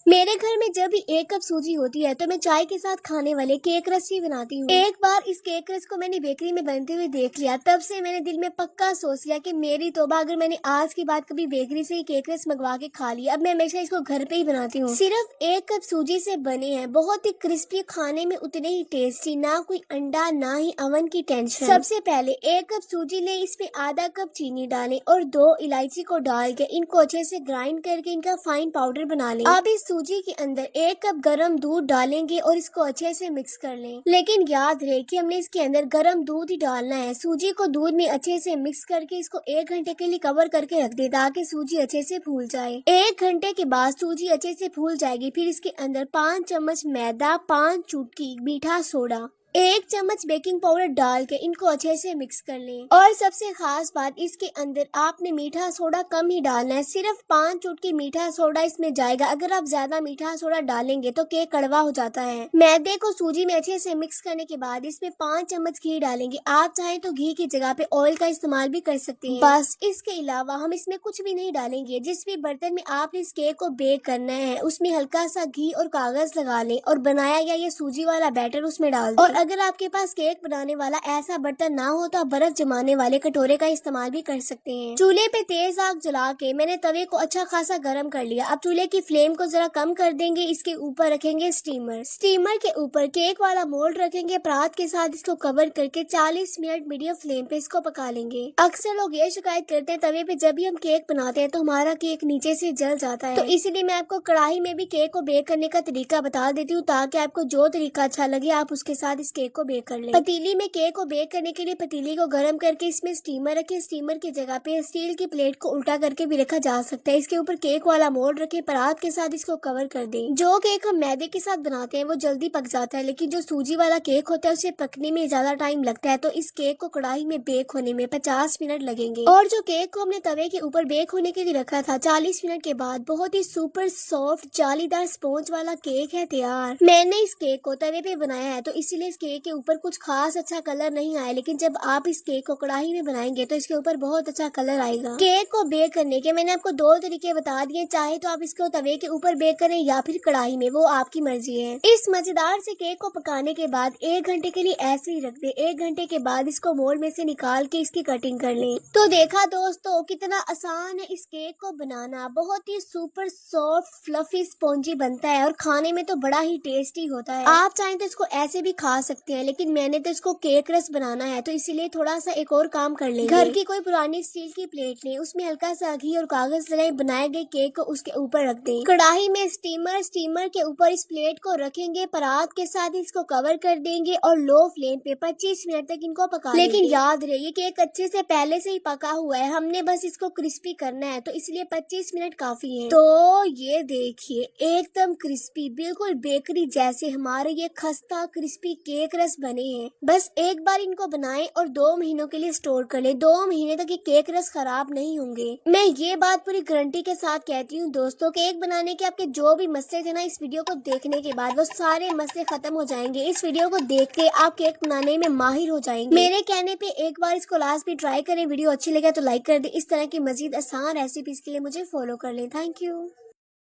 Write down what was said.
मेरे घर में जब भी 1 कप सूजी होती है तो मैं चाय के साथ खाने वाले केक रस ही बनाती हूँ। एक बार इस केक रस को मैंने बेकरी में बनते हुए देख लिया, तब से मैंने दिल में पक्का सोच लिया कि मेरी तौबा अगर मैंने आज के बाद कभी बेकरी से ही केक रस मंगवा के खा लिया। अब मैं हमेशा इसको घर पे ही बनाती हूँ। सिर्फ 1 कप सूजी से बने हैं, बहुत ही क्रिस्पी, खाने में उतने ही टेस्टी, ना कोई अंडा ना ही अवन की टेंशन। सबसे पहले 1 कप सूजी ले, इसमें आधा कप चीनी डालें और 2 इलायची को डाल के इनको अच्छे से ग्राइंड करके इनका फाइन पाउडर बना लें। अब इस सूजी के अंदर 1 कप गरम दूध डालेंगे और इसको अच्छे से मिक्स कर लें। लेकिन याद रहे कि हमने इसके अंदर गरम दूध ही डालना है। सूजी को दूध में अच्छे से मिक्स करके इसको 1 घंटे के लिए कवर करके रख दे ताकि सूजी अच्छे से फूल जाए। 1 घंटे के बाद सूजी अच्छे से फूल जाएगी। फिर इसके अंदर 5 चम्मच मैदा, 5 चुटकी मीठा सोडा, 1 चम्मच बेकिंग पाउडर डाल के इनको अच्छे से मिक्स कर लें। और सबसे खास बात, इसके अंदर आपने मीठा सोडा कम ही डालना है, सिर्फ 5 चुटकी मीठा सोडा इसमें जाएगा। अगर आप ज्यादा मीठा सोडा डालेंगे तो केक कड़वा हो जाता है। मैदे को सूजी में अच्छे से मिक्स करने के बाद इसमें 5 चम्मच घी डालेंगे। आप चाहें तो घी की जगह पे ऑयल का इस्तेमाल भी कर सकते हैं। बस इसके अलावा हम इसमें कुछ भी नहीं डालेंगे। जिस भी बर्तन में आपने इस केक को बेक करना है उसमें हल्का सा घी और कागज लगा लें और बनाया गया ये सूजी वाला बैटर उसमें डाल दें। और अगर आपके पास केक बनाने वाला ऐसा बर्तन ना हो तो आप बर्फ जमाने वाले कटोरे का इस्तेमाल भी कर सकते हैं। चूल्हे पे तेज आग जला के मैंने तवे को अच्छा खासा गर्म कर लिया। अब चूल्हे की फ्लेम को जरा कम कर देंगे। इसके ऊपर रखेंगे स्टीमर के ऊपर केक वाला मोल्ड रखेंगे। परात के साथ इसको कवर करके 40 मिनट मीडियम फ्लेम पे इसको पका लेंगे। अक्सर लोग ये शिकायत करते हैं तवे पे जब भी हम केक बनाते हैं तो हमारा केक नीचे से जल जाता है। तो इसीलिए मैं आपको कढ़ाई में भी केक को बेक करने का तरीका बता देती हूँ ताकि आपको जो तरीका अच्छा लगे आप उसके साथ इस केक को बेक कर लें। पतीली में केक को बेक करने के लिए पतीली को गर्म करके इसमें स्टीमर रखें। स्टीमर की जगह पे स्टील की प्लेट को उल्टा करके भी रखा जा सकता है। इसके ऊपर केक वाला मोल्ड रखें, परात के साथ इसको कवर कर दें। जो केक हम मैदे के साथ बनाते हैं वो जल्दी पक जाता है, लेकिन जो सूजी वाला केक होता है उसे पकने में ज्यादा टाइम लगता है। तो इस केक को कढ़ाई में बेक होने में 50 मिनट लगेंगे। और जो केक को हमने तवे के ऊपर बेक होने के लिए रखा था, 40 मिनट के बाद बहुत ही सुपर सॉफ्ट जालीदार स्पॉन्ज वाला केक है तैयार। मैंने इस केक को तवे पे बनाया है तो इसीलिए इस केक के ऊपर कुछ खास अच्छा कलर नहीं आया, लेकिन जब आप इस केक को कढ़ाई में बनाएंगे तो इसके ऊपर बहुत अच्छा कलर आएगा। केक को बेक करने के मैंने आपको 2 तरीके बता दिए। चाहे तो आप इसको तवे के ऊपर बेक करें या फिर कढ़ाई में, वो आपकी मर्जी है। इस मजेदार से केक को पकाने के बाद 1 घंटे के लिए ऐसे ही रख दे। 1 घंटे के बाद इसको मोल्ड में से निकाल के इसकी कटिंग कर लें। तो देखा दोस्तों कितना आसान है इस केक को बनाना। बहुत ही सुपर सॉफ्ट फ्लफी स्पॉन्जी बनता है और खाने में तो बड़ा ही टेस्टी होता है। आप चाहें तो इसको ऐसे भी खा सकते हैं, लेकिन मैंने तो इसको केक रस बनाना है तो इसीलिए थोड़ा सा एक और काम कर लेंगे। घर की कोई पुरानी स्टील की प्लेट लें, उसमें हल्का सा घी और कागज लगाए बनाए गए केक को उसके ऊपर रख दें। कढ़ाई में स्टीमर के ऊपर इस प्लेट को रखेंगे, परात के साथ इसको कवर कर देंगे और लो फ्लेम पे 25 मिनट तक इनको पका लेंगे। लेकिन याद रहे ये केक अच्छे से पहले से ही पका हुआ है, हमने बस इसको क्रिस्पी करना है तो इसलिए 25 मिनट काफी है। तो ये देखिए एकदम क्रिस्पी, बिल्कुल बेकरी जैसे हमारे ये खस्ता क्रिस्पी केक रस बने हैं। बस एक बार इनको बनाएं और 2 महीनों के लिए स्टोर कर लें। 2 महीने तक ये केक रस खराब नहीं होंगे। मैं ये बात पूरी गारंटी के साथ कहती हूँ दोस्तों। केक बनाने के आपके जो भी मसले थे ना, इस वीडियो को देखने के बाद वो सारे मसले खत्म हो जाएंगे। इस वीडियो को देख के आप केक बनाने में माहिर हो जाएंगे। मेरे कहने पे एक बार इसको लास्ट भी ट्राई करें। वीडियो अच्छी लगे तो लाइक कर दे। इस तरह की मजीद आसान रेसिपीज के लिए मुझे फॉलो कर लें। Thank you.